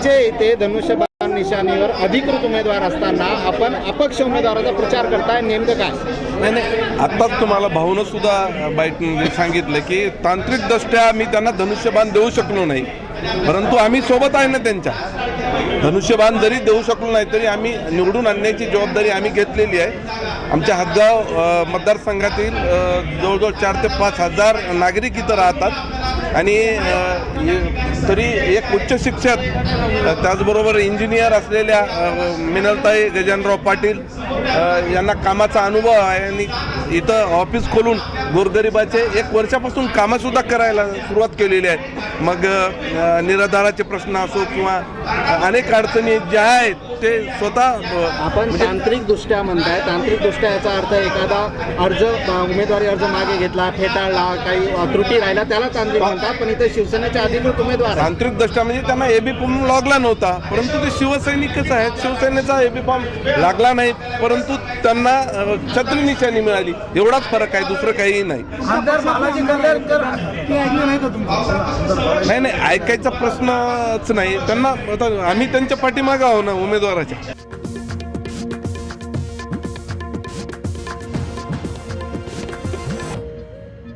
युतीचे इथे धनुष्यबाण निशाणीवर अधिकृत उमेदवार असताना आपण अपक्ष उमेदवाराचा प्रचार करताय, नेमकं काय? नाही, आत्ताच तुम्हाला भाऊनं सुद्धा बाईटमध्ये सांगितलं की तांत्रिकदृष्ट्या मी त्यांना धनुष्यबाण देऊ शकलो नाही, परंतु आम्ही सोबत आहे ना त्यांच्या. धनुष्यबाण जरी देऊ शकलो नाही तरी आम्ही निवडून आणण्याची जबाबदारी आम्ही घेतलेली आहे. आमच्या हदगाव मतदारसंघातील जवळजवळ 4 ते 5 हजार नागरिक इथं राहतात आणि तरी एक उच्च शिक्षक त्याचबरोबर इंजिनियर असलेल्या मिनलताई गजानराव पाटील यांना कामाचा अनुभव आहे आणि इथं ऑफिस खोलून गोरगरिबाचे 1 वर्षापासून कामंसुद्धा करायला सुरुवात केलेली आहे. मग निराधाराचे प्रश्न असो किंवा अनेक अडचणी ज्या आहेत ते स्वतः आपण तांत्रिकदृष्ट्या म्हणताय, तांत्रिकदृष्ट्या याचा अर्थ एखादा अर्ज उमेदवारी अर्ज मागे घेतला, फेटाळला, काही त्रुटी राहिला त्याला तांत्रिक म्हणतात, पण इथे शिवसेनेचे अधिकृत उमेदवार तांत्रिकदृष्ट्या म्हणजे त्यांना एबी फॉर्म लागला नव्हता, परंतु ते शिवसैनिकच आहेत. शिवसेनेचा एबी फॉर्म लागला नाही, परंतु त्यांना छत्री निशाणी मिळाली, एवढाच फरक आहे, दुसरं काहीही नाही. नाही, ऐकायचा प्रश्नच नाही त्यांना. आम्ही त्यांच्या पाठीमागे आहो ना उमेदवाराच्या.